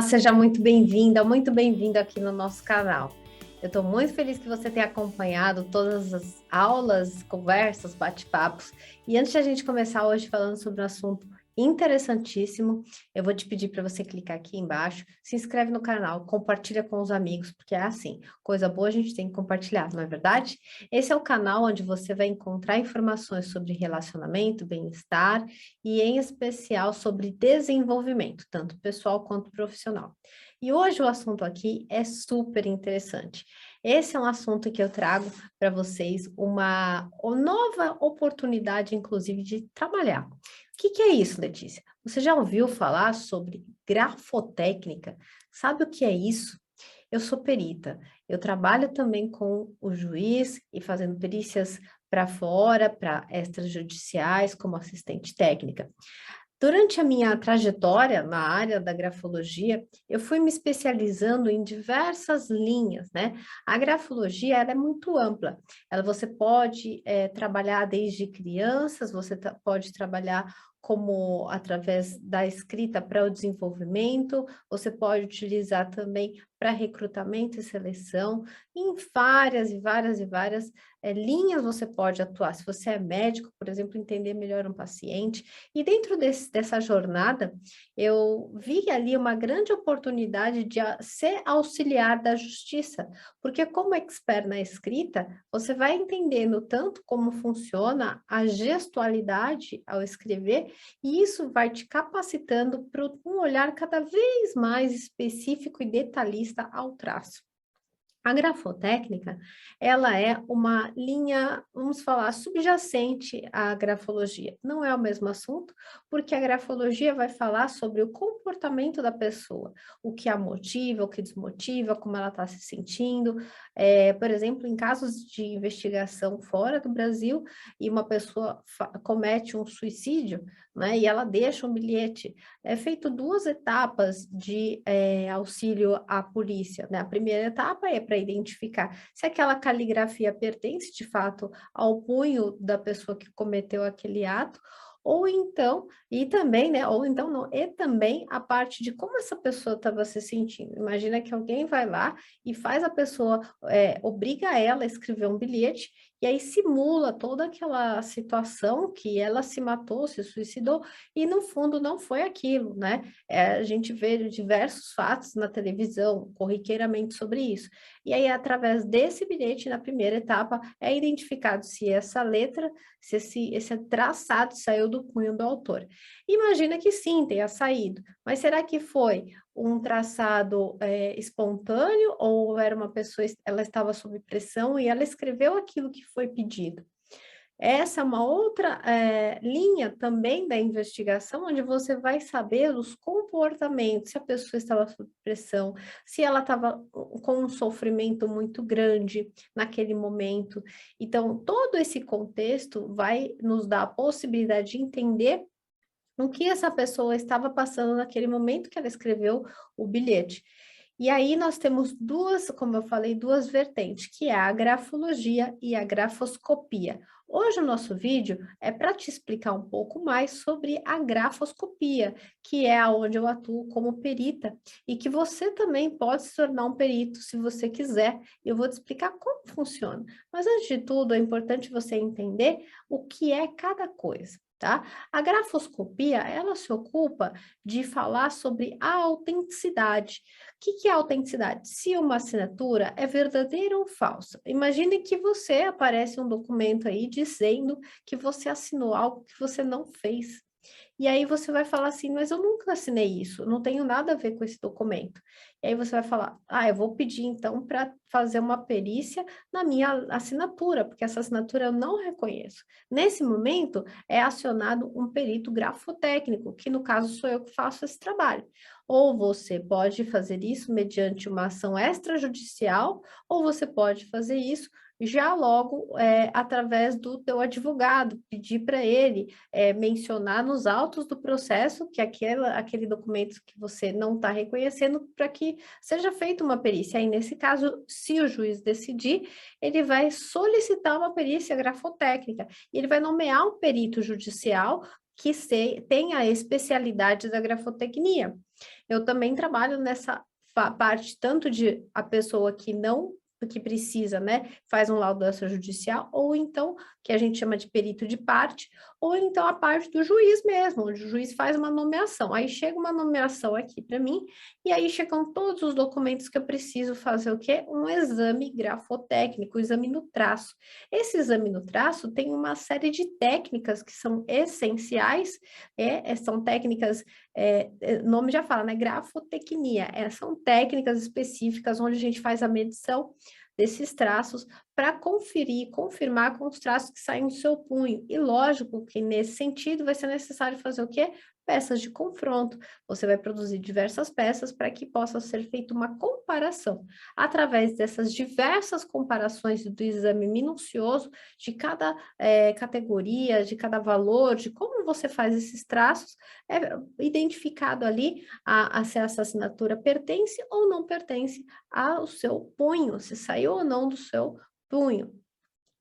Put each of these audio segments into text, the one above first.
Seja muito bem-vindo aqui no nosso canal. Eu estou muito feliz que você tenha acompanhado todas as aulas, conversas, bate-papos. E antes de a gente começar hoje falando sobre um assunto interessantíssimo, eu vou te pedir para você clicar aqui embaixo, se inscreve no canal, compartilha com os amigos, porque é assim, coisa boa a gente tem que compartilhar, não é verdade? Esse é o canal onde você vai encontrar informações sobre relacionamento, bem-estar e, em especial, sobre desenvolvimento, tanto pessoal quanto profissional. E hoje o assunto aqui é super interessante. Esse é um assunto que eu trago para vocês uma nova oportunidade, inclusive, de trabalhar. O que é isso, Letícia? Você já ouviu falar sobre grafotécnica? Sabe o que é isso? Eu sou perita. Eu trabalho também com o juiz e fazendo perícias para fora, para extrajudiciais, como assistente técnica. Durante a minha trajetória na área da grafologia, eu fui me especializando em diversas linhas, né? A grafologia, ela é muito ampla. Você pode trabalhar desde crianças, você pode trabalhar como através da escrita para o desenvolvimento, você pode utilizar também para recrutamento e seleção, em várias linhas você pode atuar. Se você é médico, por exemplo, entender melhor um paciente, e dentro dessa jornada, eu vi ali uma grande oportunidade de ser auxiliar da justiça, porque como expert na escrita, você vai entendendo tanto como funciona a gestualidade ao escrever, e isso vai te capacitando para um olhar cada vez mais específico e detalhista ao traço. A grafotécnica, ela é uma linha, vamos falar, subjacente à grafologia. Não é o mesmo assunto, porque a grafologia vai falar sobre o comportamento da pessoa, o que a motiva, o que desmotiva, como ela está se sentindo. Por exemplo, em casos de investigação fora do Brasil, e uma pessoa comete um suicídio, né, e ela deixa um bilhete, é feito duas etapas de auxílio à polícia, né? A primeira etapa é para identificar se aquela caligrafia pertence de fato ao punho da pessoa que cometeu aquele ato, ou então, e também, né? Ou então não, e também a parte de como essa pessoa estava se sentindo. Imagina que alguém vai lá e faz a pessoa, obriga ela a escrever um bilhete, e aí simula toda aquela situação que ela se matou, se suicidou, e no fundo não foi aquilo, né? A gente vê diversos fatos na televisão, corriqueiramente sobre isso. E aí, através desse bilhete, na primeira etapa, é identificado se essa letra, se esse traçado saiu do punho do autor. Imagina que sim, tenha saído, mas será que foi um traçado espontâneo ou era uma pessoa, ela estava sob pressão e ela escreveu aquilo que foi pedido? Essa é uma outra linha também da investigação, onde você vai saber os comportamentos, se a pessoa estava sob pressão, se ela estava com um sofrimento muito grande naquele momento. Então, todo esse contexto vai nos dar a possibilidade de entender o que essa pessoa estava passando naquele momento que ela escreveu o bilhete. E aí nós temos duas, como eu falei, duas vertentes, que é a grafologia e a grafoscopia. Hoje o nosso vídeo é para te explicar um pouco mais sobre a grafoscopia, que é onde eu atuo como perita, e que você também pode se tornar um perito se você quiser. Eu vou te explicar como funciona. Mas antes de tudo, é importante você entender o que é cada coisa. Tá? A grafoscopia, ela se ocupa de falar sobre a autenticidade. O que é autenticidade? Se uma assinatura é verdadeira ou falsa. Imagine que você aparece um documento aí dizendo que você assinou algo que você não fez. E aí você vai falar assim, mas eu nunca assinei isso, não tenho nada a ver com esse documento. E aí você vai falar, eu vou pedir então para fazer uma perícia na minha assinatura, porque essa assinatura eu não reconheço. Nesse momento é acionado um perito grafotécnico, que no caso sou eu que faço esse trabalho. Ou você pode fazer isso mediante uma ação extrajudicial, ou você pode fazer isso já logo através do teu advogado, pedir para ele mencionar nos autos do processo que aquele documento que você não está reconhecendo para que seja feita uma perícia. Aí, nesse caso, se o juiz decidir, ele vai solicitar uma perícia grafotécnica e ele vai nomear um perito judicial que tem a especialidade da grafotecnia. Eu também trabalho nessa parte tanto de a pessoa que precisa, né, faz um laudo extrajudicial, ou então, que a gente chama de perito de parte, ou então a parte do juiz mesmo, onde o juiz faz uma nomeação. Aí chega uma nomeação aqui para mim, e aí chegam todos os documentos que eu preciso fazer o quê? Um exame grafotécnico, um exame no traço. Esse exame no traço tem uma série de técnicas que são essenciais, são técnicas, o nome já fala, né? Grafotecnia, são técnicas específicas onde a gente faz a medição desses traços para confirmar com os traços que saem do seu punho. E lógico que nesse sentido vai ser necessário fazer o quê? Peças de confronto. Você vai produzir diversas peças para que possa ser feita uma comparação. Através dessas diversas comparações do exame minucioso de cada categoria, de cada valor, de como você faz esses traços, é identificado ali se essa assinatura pertence ou não pertence ao seu punho, se saiu ou não do seu punho.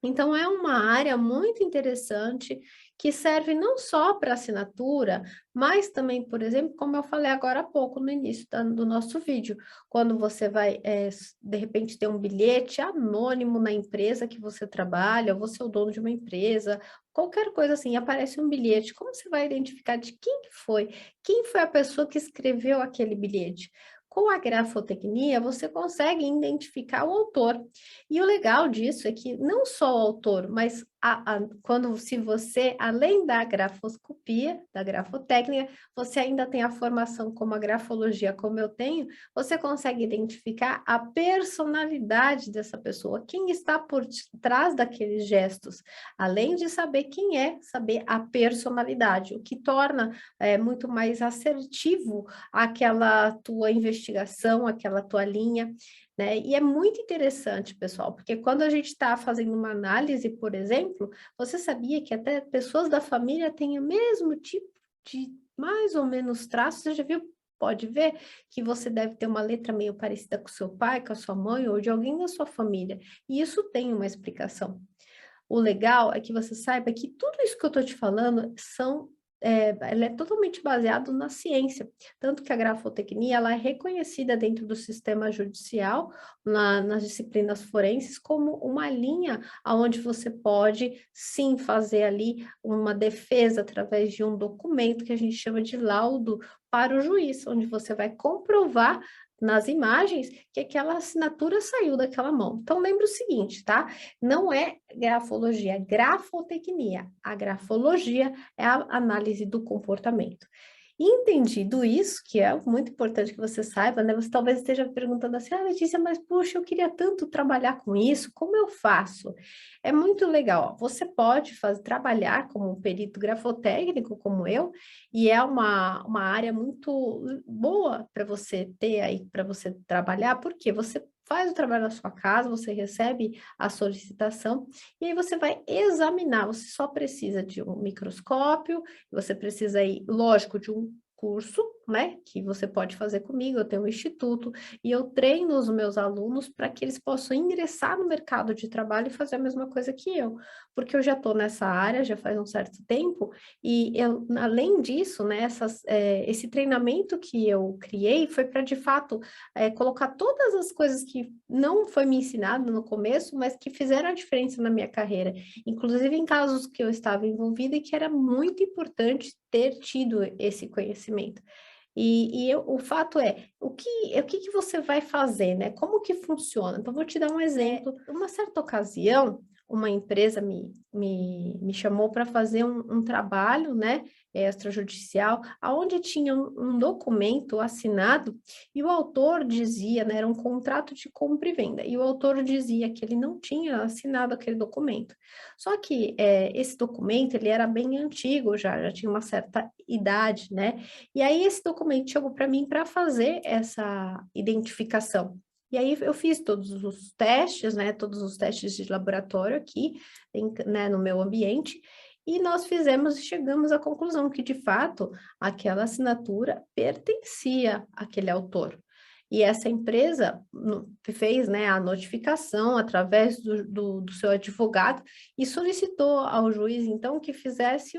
Então, é uma área muito interessante que serve não só para assinatura, mas também, por exemplo, como eu falei agora há pouco no início do nosso vídeo, quando você vai, de repente, ter um bilhete anônimo na empresa que você trabalha, ou você é o dono de uma empresa, qualquer coisa assim, aparece um bilhete, como você vai identificar de quem que foi? Quem foi a pessoa que escreveu aquele bilhete? Com a grafotecnia, você consegue identificar o autor. E o legal disso é que não só o autor, mas se você, além da grafoscopia, da grafotécnica, você ainda tem a formação como a grafologia, como eu tenho, você consegue identificar a personalidade dessa pessoa, quem está por trás daqueles gestos, além de saber quem é, saber a personalidade, o que torna muito mais assertivo aquela tua investigação, aquela tua linha, né? E é muito interessante, pessoal, porque quando a gente está fazendo uma análise, por exemplo, você sabia que até pessoas da família têm o mesmo tipo de mais ou menos traços? Você já viu? Pode ver que você deve ter uma letra meio parecida com seu pai, com a sua mãe ou de alguém da sua família. E isso tem uma explicação. O legal é que você saiba que tudo isso que eu estou te falando ela é totalmente baseado na ciência, tanto que a grafotecnia ela é reconhecida dentro do sistema judicial, nas disciplinas forenses, como uma linha onde você pode, sim, fazer ali uma defesa através de um documento que a gente chama de laudo para o juiz, onde você vai comprovar nas imagens que aquela assinatura saiu daquela mão. Então, lembre o seguinte, tá? Não é grafologia, é grafotecnia. A grafologia é a análise do comportamento. Entendido isso, que é muito importante que você saiba, né? Você talvez esteja perguntando assim, Letícia, mas puxa, eu queria tanto trabalhar com isso, como eu faço? É muito legal, ó. Você pode trabalhar como um perito grafotécnico, como eu, e é uma área muito boa para você ter aí, para você trabalhar, porque você faz o trabalho na sua casa, você recebe a solicitação, e aí você vai examinar, você só precisa de um microscópio, você precisa aí, lógico, de um curso, né, que você pode fazer comigo, eu tenho um instituto, e eu treino os meus alunos para que eles possam ingressar no mercado de trabalho e fazer a mesma coisa que eu, porque eu já estou nessa área, já faz um certo tempo, e eu, além disso, né, esse treinamento que eu criei foi para, de fato, colocar todas as coisas que não foi me ensinado no começo, mas que fizeram a diferença na minha carreira, inclusive em casos que eu estava envolvida e que era muito importante ter tido esse conhecimento. O fato é, o que você vai fazer, né? Como que funciona? Então, vou te dar um exemplo. Uma certa ocasião, uma empresa me chamou para fazer um trabalho, né, extrajudicial, onde tinha um documento assinado e o autor dizia, né, era um contrato de compra e venda, e o autor dizia que ele não tinha assinado aquele documento. Só que esse documento, ele era bem antigo já tinha uma certa idade, né? E aí esse documento chegou para mim para fazer essa identificação. E aí eu fiz todos os testes, né? Todos os testes de laboratório aqui, né, no meu ambiente, e nós fizemos e chegamos à conclusão que, de fato, aquela assinatura pertencia àquele autor. E essa empresa fez, né, a notificação através do seu advogado e solicitou ao juiz, então, que fizesse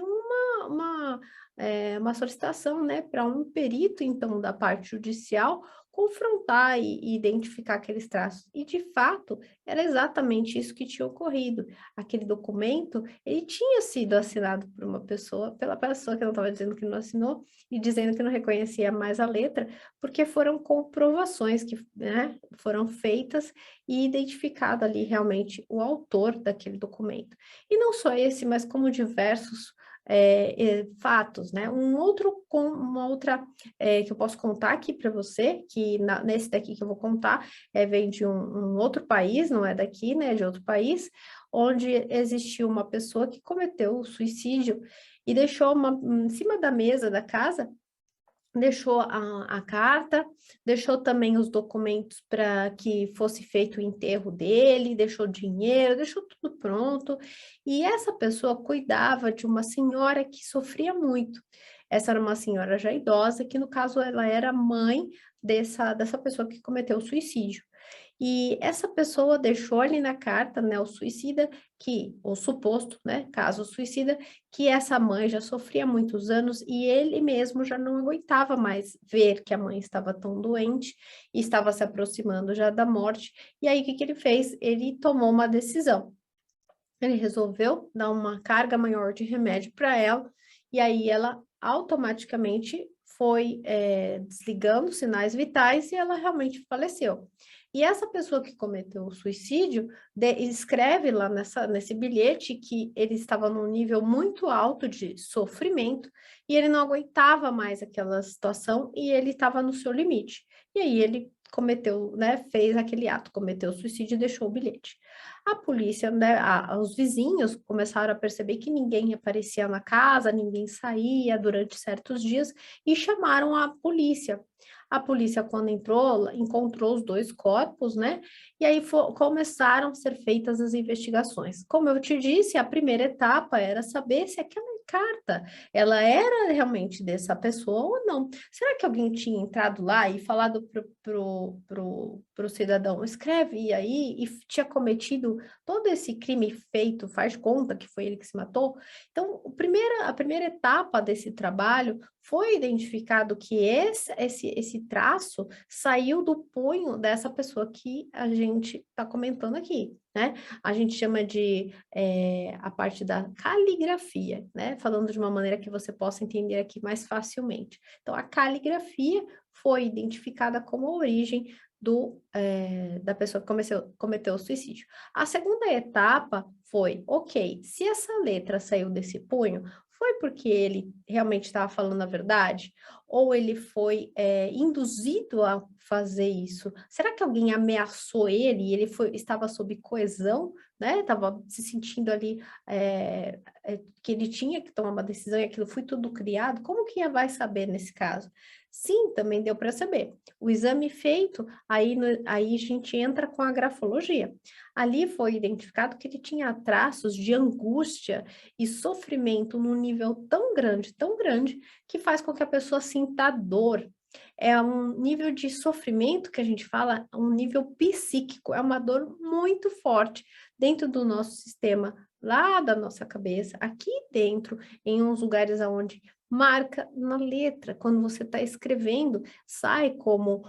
uma solicitação, né, para um perito, então, da parte judicial, confrontar e identificar aqueles traços. E, de fato, era exatamente isso que tinha ocorrido. Aquele documento, ele tinha sido assinado por uma pessoa, pela pessoa que não estava dizendo que não assinou, e dizendo que não reconhecia mais a letra, porque foram comprovações que, né, foram feitas e identificado ali realmente o autor daquele documento. E não só esse, mas como diversos fatos, né? Uma outra que eu posso contar aqui para você, que nesse daqui que eu vou contar, vem de um outro país, não é daqui, né? De outro país, onde existiu uma pessoa que cometeu o suicídio e deixou em cima da mesa da casa, deixou a carta, deixou também os documentos para que fosse feito o enterro dele, deixou dinheiro, deixou tudo pronto. E essa pessoa cuidava de uma senhora que sofria muito. Essa era uma senhora já idosa, que no caso ela era mãe dessa pessoa que cometeu o suicídio. E essa pessoa deixou ali na carta, né, o suicida, o suposto, né, caso suicida, que essa mãe já sofria há muitos anos e ele mesmo já não aguentava mais ver que a mãe estava tão doente e estava se aproximando já da morte. E aí, o que que ele fez? Ele tomou uma decisão. Ele resolveu dar uma carga maior de remédio para ela, e aí ela automaticamente foi desligando os sinais vitais e ela realmente faleceu. E essa pessoa que cometeu o suicídio escreve lá nesse bilhete que ele estava num nível muito alto de sofrimento e ele não aguentava mais aquela situação e ele estava no seu limite. E aí ele cometeu, né, fez aquele ato, cometeu o suicídio e deixou o bilhete. A polícia, né, os vizinhos começaram a perceber que ninguém aparecia na casa, ninguém saía durante certos dias e chamaram a polícia. A polícia, quando entrou, encontrou os dois corpos, né? E aí começaram a ser feitas as investigações. Como eu te disse, a primeira etapa era saber se aquela carta ela era realmente dessa pessoa ou não. Será que alguém tinha entrado lá e falado pro cidadão, escreve aí, e tinha cometido todo esse crime feito, faz conta que foi ele que se matou? Então, a primeira etapa desse trabalho foi identificado que esse traço saiu do punho dessa pessoa que a gente está comentando aqui, né? A gente chama de a parte da caligrafia, né? Falando de uma maneira que você possa entender aqui mais facilmente. Então, a caligrafia foi identificada como a origem da pessoa que cometeu o suicídio. A segunda etapa foi, ok, se essa letra saiu desse punho, foi porque ele realmente estava falando a verdade? Ou ele foi induzido a fazer isso? Será que alguém ameaçou ele e ele estava sob coerção, né? Estava se sentindo ali que ele tinha que tomar uma decisão e aquilo foi tudo criado? Como que vai saber nesse caso? Sim, também deu para saber. O exame feito, aí a gente entra com a grafologia. Ali foi identificado que ele tinha traços de angústia e sofrimento num nível tão grande, que faz com que a pessoa sinta dor. É um nível de sofrimento que a gente fala, um nível psíquico, é uma dor muito forte dentro do nosso sistema, lá da nossa cabeça, aqui dentro, em uns lugares onde marca na letra, quando você está escrevendo, sai como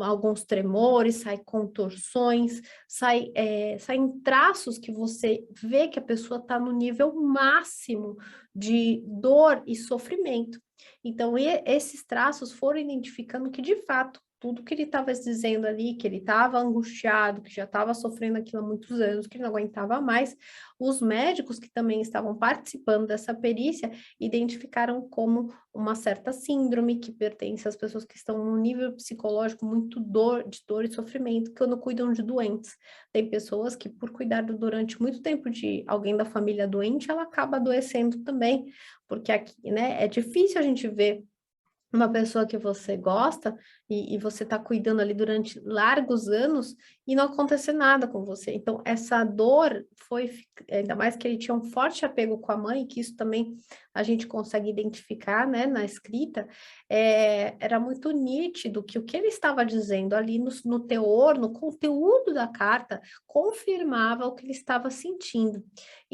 alguns tremores, sai contorções, saem traços que você vê que a pessoa está no nível máximo de dor e sofrimento. Então, esses traços foram identificando que, de fato, tudo que ele estava dizendo ali, que ele estava angustiado, que já estava sofrendo aquilo há muitos anos, que ele não aguentava mais, os médicos que também estavam participando dessa perícia identificaram como uma certa síndrome que pertence às pessoas que estão num nível psicológico muito de dor e sofrimento, quando cuidam de doentes. Tem pessoas que, por cuidar durante muito tempo de alguém da família doente, ela acaba adoecendo também, porque aqui, né, é difícil a gente ver uma pessoa que você gosta e você está cuidando ali durante largos anos e não acontecer nada com você. Então, essa dor foi, ainda mais que ele tinha um forte apego com a mãe, que isso também a gente consegue identificar, né, na escrita, era muito nítido que o que ele estava dizendo ali no teor, no conteúdo da carta, confirmava o que ele estava sentindo.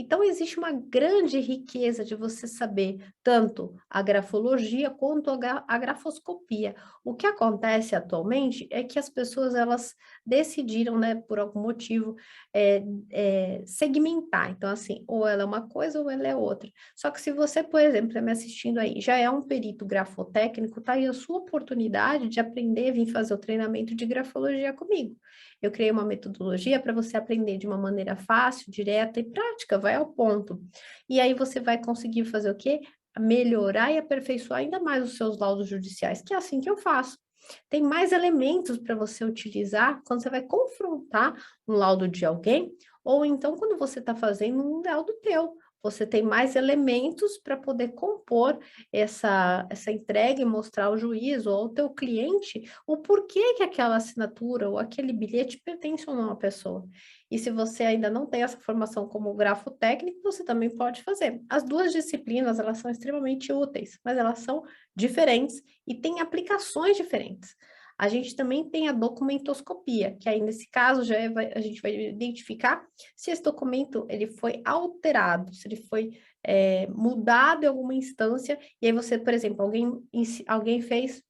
Então, existe uma grande riqueza de você saber tanto a grafologia quanto a grafoscopia. O que acontece atualmente é que as pessoas, elas decidiram, né, por algum motivo, segmentar. Então, assim, ou ela é uma coisa ou ela é outra. Só que se você, por exemplo, está me assistindo aí, já é um perito grafotécnico, tá aí a sua oportunidade de aprender, vir fazer o treinamento de grafologia comigo. Eu criei uma metodologia para você aprender de uma maneira fácil, direta e prática, vai ao ponto. E aí você vai conseguir fazer o quê? Melhorar e aperfeiçoar ainda mais os seus laudos judiciais, que é assim que eu faço. Tem mais elementos para você utilizar quando você vai confrontar um laudo de alguém, ou então quando você está fazendo um laudo teu. Você tem mais elementos para poder compor essa entrega e mostrar ao juiz ou ao teu cliente o porquê que aquela assinatura ou aquele bilhete pertence ou não à pessoa. E se você ainda não tem essa formação como grafo técnico, você também pode fazer. As duas disciplinas, elas são extremamente úteis, mas elas são diferentes e têm aplicações diferentes. A gente também tem a documentoscopia, que aí nesse caso a gente vai identificar se esse documento ele foi alterado, se ele foi mudado em alguma instância, e aí você, por exemplo, alguém fez.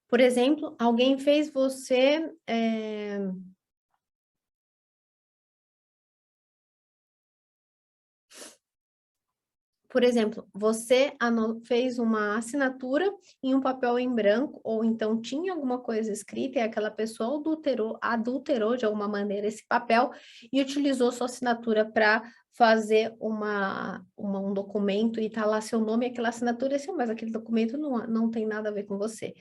Por exemplo, alguém fez você. Por exemplo, você fez uma assinatura em um papel em branco, ou então tinha alguma coisa escrita e aquela pessoa adulterou de alguma maneira esse papel e utilizou sua assinatura para fazer um documento e tá lá seu nome e aquela assinatura é seu, mas aquele documento não tem nada a ver com você.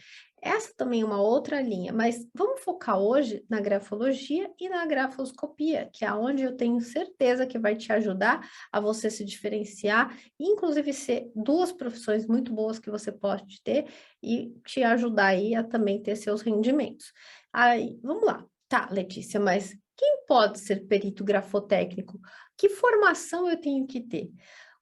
Essa também é uma outra linha, mas vamos focar hoje na grafologia e na grafoscopia, que é onde eu tenho certeza que vai te ajudar a você se diferenciar, inclusive ser duas profissões muito boas que você pode ter e te ajudar aí a também ter seus rendimentos. Aí, vamos lá. Tá, Letícia, mas quem pode ser perito grafotécnico? Que formação eu tenho que ter?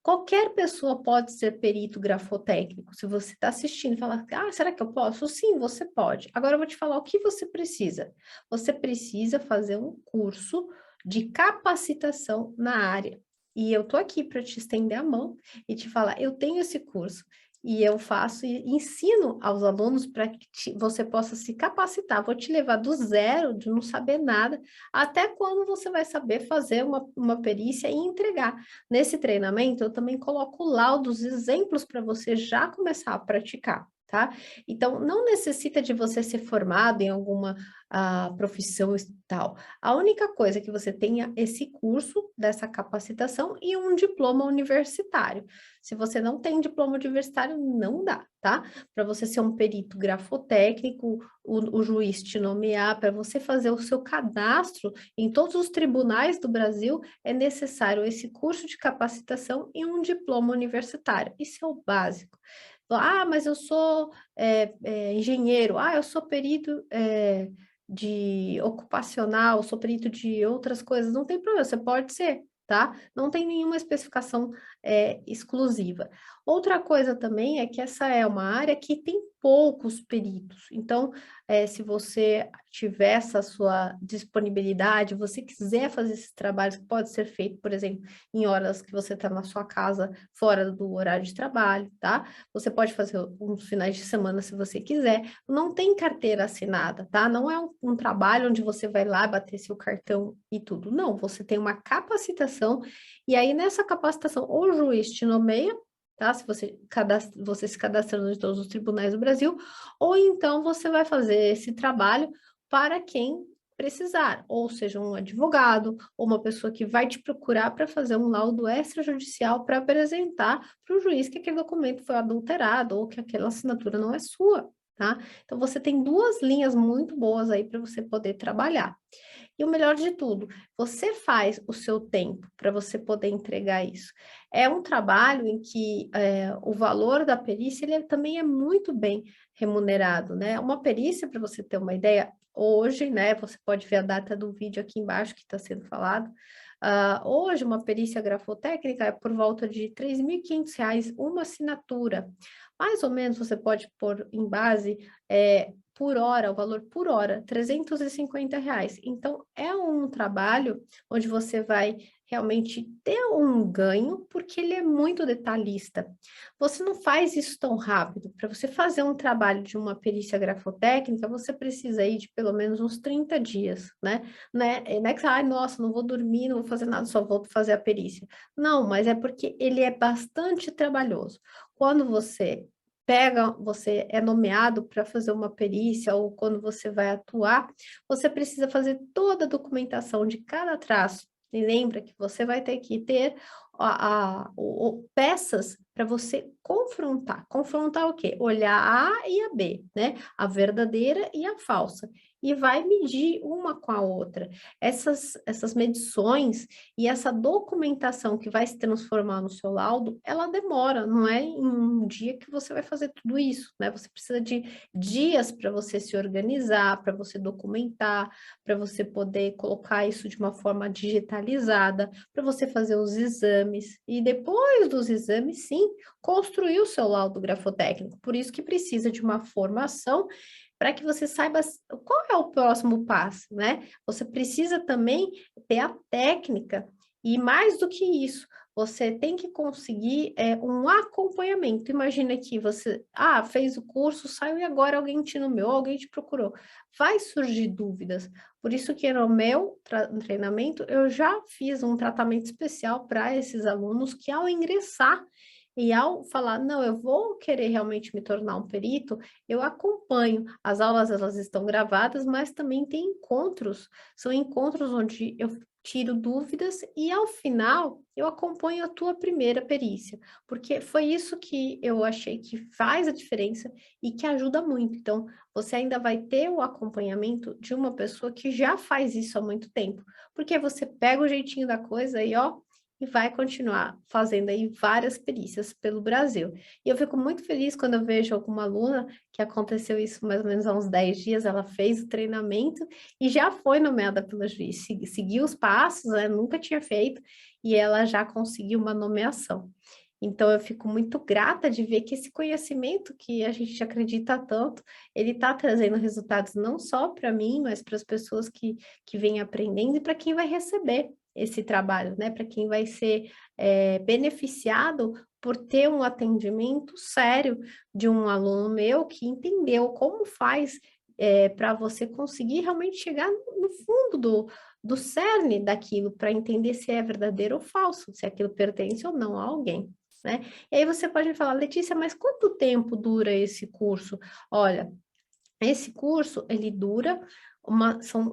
Qualquer pessoa pode ser perito grafotécnico. Se você está assistindo e fala, será que eu posso? Sim, você pode. Agora eu vou te falar o que você precisa. Você precisa fazer um curso de capacitação na área. E eu tô aqui para te estender a mão e te falar, eu tenho esse curso e eu faço e ensino aos alunos para que você possa se capacitar. Vou te levar do zero, de não saber nada, até quando você vai saber fazer uma perícia e entregar. Nesse treinamento, eu também coloco laudos, exemplos para você já começar a praticar. Tá? Então, não necessita de você ser formado em alguma profissão e tal. A única coisa é que você tenha esse curso dessa capacitação e um diploma universitário. Se você não tem diploma universitário, não dá, tá? Para você ser um perito grafotécnico, o juiz te nomear, para você fazer o seu cadastro em todos os tribunais do Brasil, é necessário esse curso de capacitação e um diploma universitário. Isso é o básico. Mas eu sou engenheiro, eu sou perito de ocupacional, sou perito de outras coisas, não tem problema, você pode ser, tá? Não tem nenhuma especificação exclusiva. Outra coisa também é que essa é uma área que tem poucos peritos, então, se você tiver essa sua disponibilidade, você quiser fazer esses trabalhos, que pode ser feito, por exemplo, em horas que você está na sua casa, fora do horário de trabalho, tá? Você pode fazer uns finais de semana se você quiser, não tem carteira assinada, tá? Não é um trabalho onde você vai lá bater seu cartão e tudo. Não, você tem uma capacitação e aí nessa capacitação ou o juiz te nomeia, tá? Se você se cadastrando em todos os tribunais do Brasil, ou então você vai fazer esse trabalho para quem precisar, ou seja, um advogado, ou uma pessoa que vai te procurar para fazer um laudo extrajudicial para apresentar para o juiz que aquele documento foi adulterado ou que aquela assinatura não é sua, tá? Então você tem duas linhas muito boas aí para você poder trabalhar. E o melhor de tudo, você faz o seu tempo para você poder entregar isso. É um trabalho em que o valor da perícia ele também é muito bem remunerado, né? Uma perícia, para você ter uma ideia, hoje, né? Você pode ver a data do vídeo aqui embaixo que está sendo falado. Hoje, uma perícia grafotécnica é por volta de R$ 3.500 uma assinatura. Mais ou menos, você pode pôr em base por hora, o valor por hora, R$ 350. Então, é um trabalho onde você vai realmente ter um ganho, porque ele é muito detalhista. Você não faz isso tão rápido. Para você fazer um trabalho de uma perícia grafotécnica, você precisa aí de pelo menos uns 30 dias, né? Não é que, ai, nossa, não vou dormir, não vou fazer nada, só vou fazer a perícia. Não, mas é porque ele é bastante trabalhoso. Quando você é nomeado para fazer uma perícia ou quando você vai atuar, você precisa fazer toda a documentação de cada traço. E lembra que você vai ter que ter peças para você confrontar. Confrontar o quê? Olhar a A e a B, né? A verdadeira e a falsa. E vai medir uma com a outra. Essas medições e essa documentação que vai se transformar no seu laudo, ela demora, não é em um dia que você vai fazer tudo isso, né? Você precisa de dias para você se organizar, para você documentar, para você poder colocar isso de uma forma digitalizada, para você fazer os exames e depois dos exames, sim, construir o seu laudo grafotécnico. Por isso que precisa de uma formação para que você saiba qual é o próximo passo, né? Você precisa também ter a técnica e mais do que isso, você tem que conseguir um acompanhamento. Imagina que você, fez o curso, saiu e agora alguém te nomeou, alguém te procurou. Vai surgir dúvidas. Por isso que no meu treinamento, eu já fiz um tratamento especial para esses alunos que ao ingressar e ao falar, não, eu vou querer realmente me tornar um perito, eu acompanho. As aulas, elas estão gravadas, mas também tem encontros. São encontros onde eu tiro dúvidas e, ao final, eu acompanho a tua primeira perícia. Porque foi isso que eu achei que faz a diferença e que ajuda muito. Então, você ainda vai ter o acompanhamento de uma pessoa que já faz isso há muito tempo. Porque você pega o jeitinho da coisa e, ó, e vai continuar fazendo aí várias perícias pelo Brasil. E eu fico muito feliz quando eu vejo alguma aluna que aconteceu isso mais ou menos há uns 10 dias, ela fez o treinamento e já foi nomeada pelo juiz, seguiu os passos, né? Nunca tinha feito, e ela já conseguiu uma nomeação. Então, eu fico muito grata de ver que esse conhecimento que a gente acredita tanto, ele está trazendo resultados não só para mim, mas para as pessoas que vêm aprendendo e para quem vai receber esse trabalho, né? Para quem vai ser beneficiado por ter um atendimento sério de um aluno meu que entendeu como faz para você conseguir realmente chegar no fundo do cerne daquilo, para entender se é verdadeiro ou falso, se aquilo pertence ou não a alguém. Né? E aí você pode me falar, Letícia, mas quanto tempo dura esse curso? Olha, esse curso, ele dura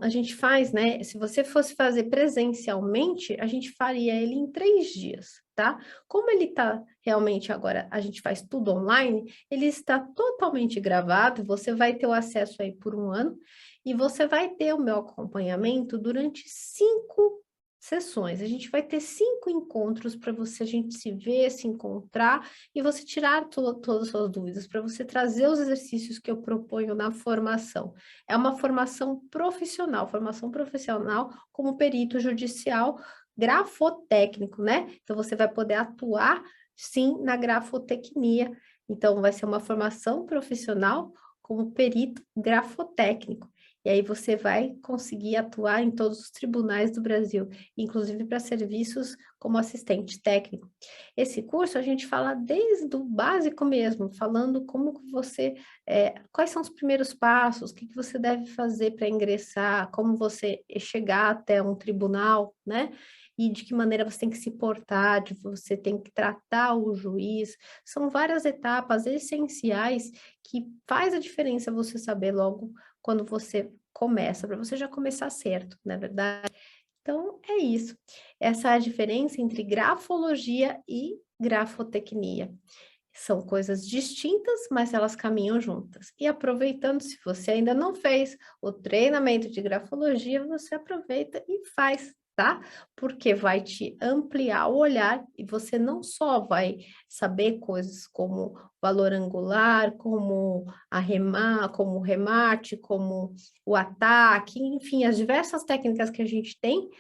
a gente faz, né? Se você fosse fazer presencialmente, a gente faria ele em 3 dias, tá? Como ele está realmente agora, a gente faz tudo online, ele está totalmente gravado, você vai ter o acesso aí por um ano, e você vai ter o meu acompanhamento durante 5 sessões. A gente vai ter 5 encontros para a gente se ver, se encontrar e você tirar todas as suas dúvidas, para você trazer os exercícios que eu proponho na formação. É uma formação profissional como perito judicial grafotécnico, né? Então, você vai poder atuar, sim, na grafotecnia. Então, vai ser uma formação profissional como perito grafotécnico. E aí você vai conseguir atuar em todos os tribunais do Brasil, inclusive para serviços como assistente técnico. Esse curso a gente fala desde o básico mesmo, falando como que você, quais são os primeiros passos, o que que você deve fazer para ingressar, como você chegar até um tribunal, né? E de que maneira você tem que se portar, de você tem que tratar o juiz. São várias etapas essenciais que faz a diferença você saber logo quando você começa, para você já começar certo, na verdade. Então, é isso. Essa é a diferença entre grafologia e grafotecnia. São coisas distintas, mas elas caminham juntas. E aproveitando, se você ainda não fez o treinamento de grafologia, você aproveita e faz, tá? Porque vai te ampliar o olhar e você não só vai saber coisas como valor angular, como como o remate, como o ataque, enfim, as diversas técnicas que a gente tem,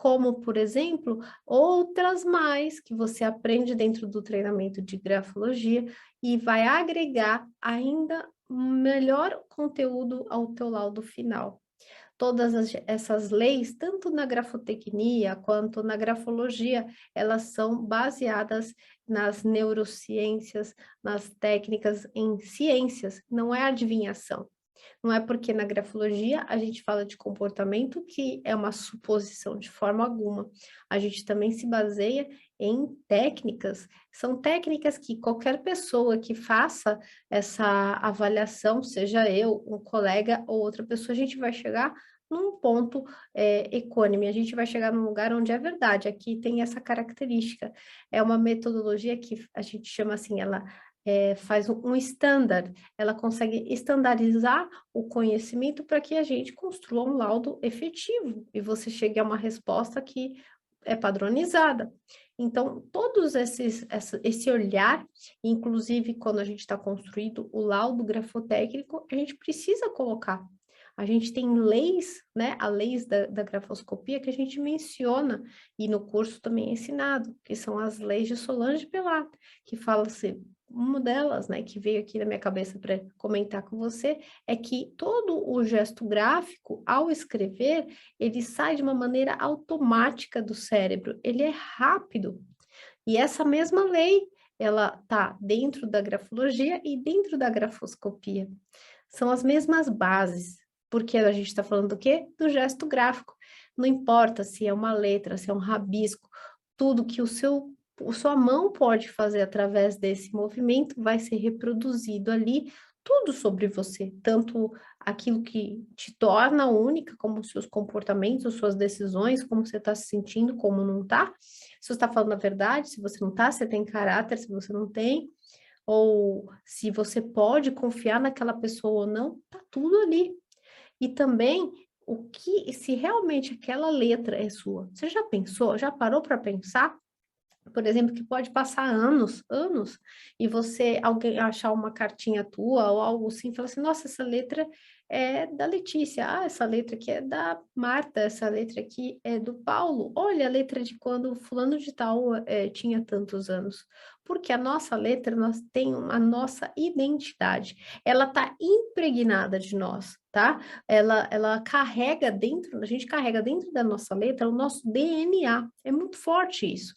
como, por exemplo, outras mais que você aprende dentro do treinamento de grafologia e vai agregar ainda melhor conteúdo ao teu laudo final. Todas essas leis, tanto na grafotecnia quanto na grafologia, elas são baseadas nas neurociências, nas técnicas em ciências, não é adivinhação. Não é porque na grafologia a gente fala de comportamento que é uma suposição de forma alguma. A gente também se baseia em técnicas. São técnicas que qualquer pessoa que faça essa avaliação, seja eu, um colega ou outra pessoa, a gente vai chegar num ponto equânime, a gente vai chegar num lugar onde é verdade, aqui tem essa característica. É uma metodologia que a gente chama assim, ela faz um standard, ela consegue estandarizar o conhecimento para que a gente construa um laudo efetivo e você chegue a uma resposta que é padronizada. Então, todos esse olhar, inclusive quando a gente está construindo o laudo grafotécnico, a gente precisa colocar. A gente tem leis, né, a leis da grafoscopia que a gente menciona, e no curso também é ensinado, que são as leis de Solange Pelato, que fala assim, uma delas, né, que veio aqui na minha cabeça para comentar com você, é que todo o gesto gráfico, ao escrever, ele sai de uma maneira automática do cérebro, ele é rápido. E essa mesma lei, ela está dentro da grafologia e dentro da grafoscopia. São as mesmas bases, porque a gente está falando do quê? Do gesto gráfico. Não importa se é uma letra, se é um rabisco, tudo que sua mão pode fazer através desse movimento vai ser reproduzido ali, tudo sobre você, tanto aquilo que te torna única, como seus comportamentos, suas decisões, como você está se sentindo, como não está. Se você está falando a verdade, se você não está, se você tem caráter, se você não tem, ou se você pode confiar naquela pessoa ou não, tá tudo ali. E também o que, se realmente aquela letra é sua. Você já pensou, já parou para pensar? Por exemplo, que pode passar anos, e você, alguém achar uma cartinha tua ou algo assim, e falar assim, nossa, essa letra é da Letícia, ah, essa letra aqui é da Marta, essa letra aqui é do Paulo, olha a letra de quando fulano de tal tinha tantos anos. Porque a nossa letra, nós tem a nossa identidade, ela está impregnada de nós, tá? Ela carrega dentro, a gente carrega dentro da nossa letra o nosso DNA, é muito forte isso.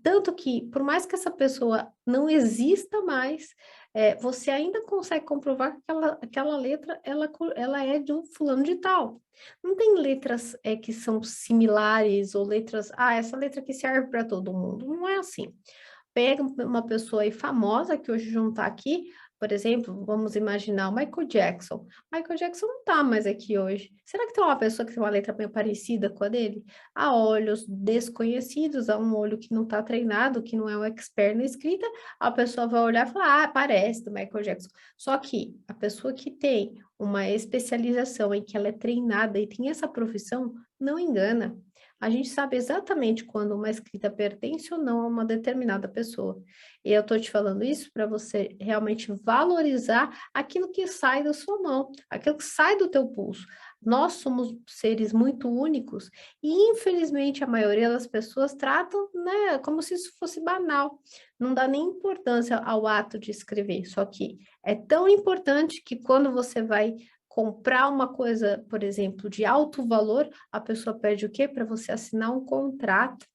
Tanto que, por mais que essa pessoa não exista mais, você ainda consegue comprovar que aquela letra, ela é de um fulano de tal. Não tem letras que são similares, ou letras, essa letra aqui serve para todo mundo. Não é assim. Pega uma pessoa aí famosa, que hoje não está aqui, por exemplo, vamos imaginar o Michael Jackson. Michael Jackson não está mais aqui hoje. Será que tem uma pessoa que tem uma letra bem parecida com a dele? Há olhos desconhecidos, há um olho que não está treinado, que não é um expert na escrita, a pessoa vai olhar e falar, parece do Michael Jackson. Só que a pessoa que tem uma especialização em que ela é treinada e tem essa profissão, não engana. A gente sabe exatamente quando uma escrita pertence ou não a uma determinada pessoa. E eu estou te falando isso para você realmente valorizar aquilo que sai da sua mão, aquilo que sai do teu pulso. Nós somos seres muito únicos e, infelizmente, a maioria das pessoas tratam, né, como se isso fosse banal. Não dá nem importância ao ato de escrever. Só que é tão importante que quando você vai comprar uma coisa, por exemplo, de alto valor, a pessoa pede o quê? Para você assinar um contrato.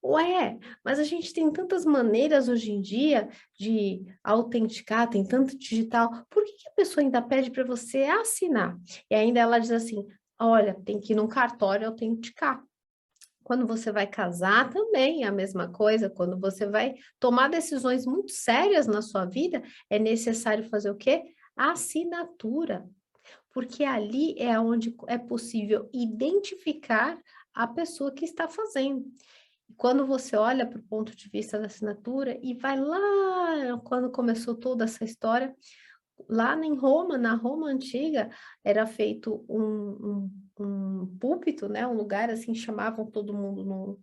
Ué, mas a gente tem tantas maneiras hoje em dia de autenticar, tem tanto digital, por que que a pessoa ainda pede para você assinar? E ainda ela diz assim, olha, tem que ir num cartório autenticar. Quando você vai casar também é a mesma coisa, quando você vai tomar decisões muito sérias na sua vida, é necessário fazer o quê? A assinatura, porque ali é onde é possível identificar a pessoa que está fazendo. Quando você olha para o ponto de vista da assinatura e vai lá, quando começou toda essa história, lá em Roma, na Roma antiga, era feito um púlpito, né? Um lugar assim, chamavam todo mundo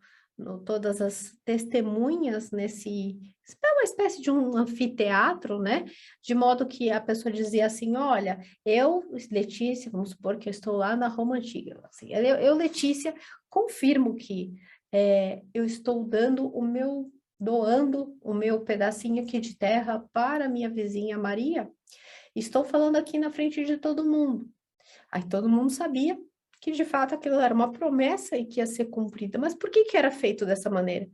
todas as testemunhas nesse, é uma espécie de um anfiteatro, né? De modo que a pessoa dizia assim, olha, eu, Letícia, vamos supor que eu estou lá na Roma Antiga, assim, Letícia, confirmo que eu estou doando o meu pedacinho aqui de terra para minha vizinha Maria, estou falando aqui na frente de todo mundo. Aí todo mundo sabia que de fato aquilo era uma promessa e que ia ser cumprida. Mas por que que era feito dessa maneira?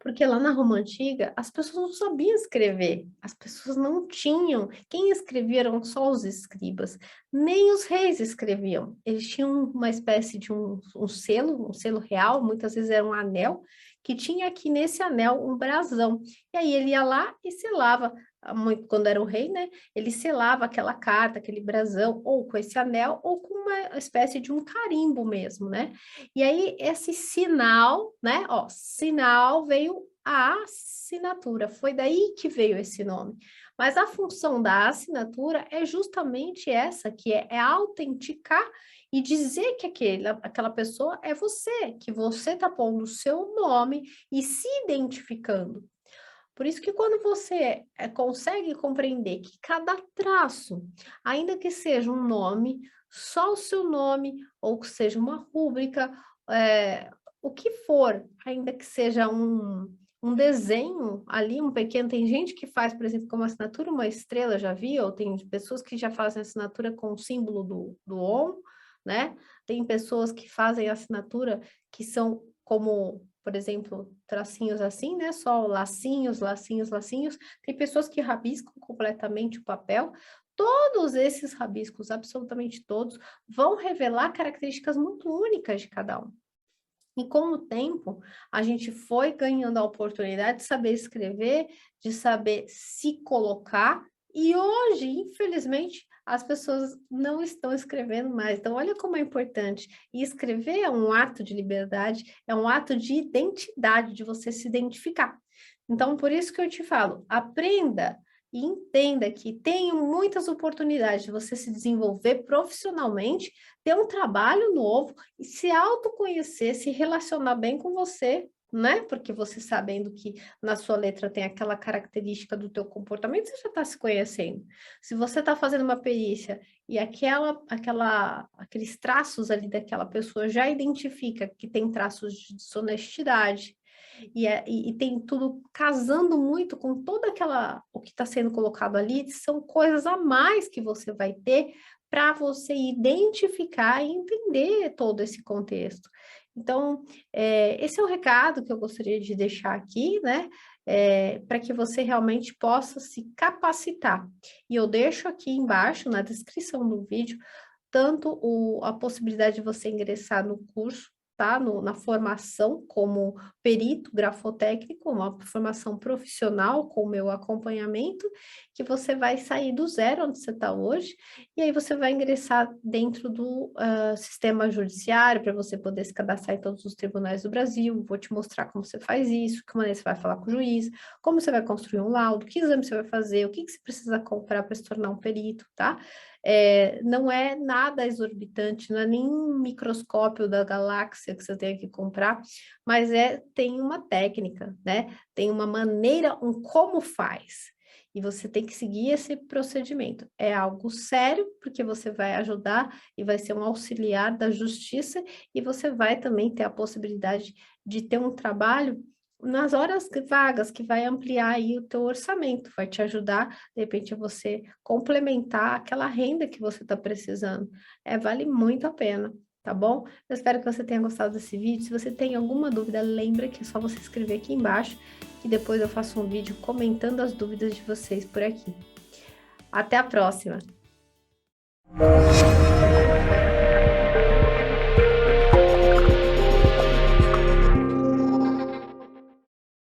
Porque lá na Roma Antiga, as pessoas não sabiam escrever, as pessoas não tinham. Quem escrevia eram só os escribas, nem os reis escreviam. Eles tinham uma espécie de um selo real, muitas vezes era um anel, que tinha aqui nesse anel um brasão. E aí ele ia lá e selava, quando era o rei, né? Ele selava aquela carta, aquele brasão, ou com esse anel, ou com uma espécie de um carimbo mesmo, né? E aí, esse sinal, né? Ó, sinal veio a assinatura, foi daí que veio esse nome. Mas a função da assinatura é justamente essa, que é autenticar e dizer que aquela pessoa é você, que você está pondo o seu nome e se identificando. Por isso que quando você consegue compreender que cada traço, ainda que seja um nome, só o seu nome, ou que seja uma rúbrica, o que for, ainda que seja um desenho ali, um pequeno, tem gente que faz, por exemplo, como assinatura, uma estrela, já vi, ou tem pessoas que já fazem assinatura com o símbolo do ON, né? Tem pessoas que fazem assinatura que são como, por exemplo, tracinhos assim, né? Só lacinhos, lacinhos, lacinhos. Tem pessoas que rabiscam completamente o papel. Todos esses rabiscos, absolutamente todos, vão revelar características muito únicas de cada um. E com o tempo, a gente foi ganhando a oportunidade de saber escrever, de saber se colocar, e hoje, infelizmente, as pessoas não estão escrevendo mais. Então, olha como é importante. E escrever é um ato de liberdade, é um ato de identidade, de você se identificar. Então, por isso que eu te falo, aprenda e entenda que tem muitas oportunidades de você se desenvolver profissionalmente, ter um trabalho novo e se autoconhecer, se relacionar bem com você, né? Porque você sabendo que na sua letra tem aquela característica do teu comportamento, você já está se conhecendo. Se você está fazendo uma perícia e aqueles traços ali daquela pessoa já identifica que tem traços de desonestidade, e tem tudo casando muito com toda o que está sendo colocado ali, são coisas a mais que você vai ter para você identificar e entender todo esse contexto. Então, esse é o recado que eu gostaria de deixar aqui, né? Para que você realmente possa se capacitar. E eu deixo aqui embaixo, na descrição do vídeo, tanto a possibilidade de você ingressar no curso, tá? Na formação como perito grafotécnico, uma formação profissional com o meu acompanhamento, que você vai sair do zero onde você está hoje, e aí você vai ingressar dentro do sistema judiciário para você poder se cadastrar em todos os tribunais do Brasil. Vou te mostrar como você faz isso, que maneira você vai falar com o juiz, como você vai construir um laudo, que exame você vai fazer, o que você precisa comprar para se tornar um perito, tá? Não é nada exorbitante, não é nem um microscópio da galáxia que você tem que comprar, mas tem uma técnica, né? Tem uma maneira, um como faz. E você tem que seguir esse procedimento. É algo sério, porque você vai ajudar e vai ser um auxiliar da justiça, e você vai também ter a possibilidade de ter um trabalho nas horas vagas, que vai ampliar aí o teu orçamento, vai te ajudar, de repente, a você complementar aquela renda que você está precisando. Vale muito a pena, tá bom? Eu espero que você tenha gostado desse vídeo. Se você tem alguma dúvida, lembra que é só você escrever aqui embaixo, que depois eu faço um vídeo comentando as dúvidas de vocês por aqui. Até a próxima!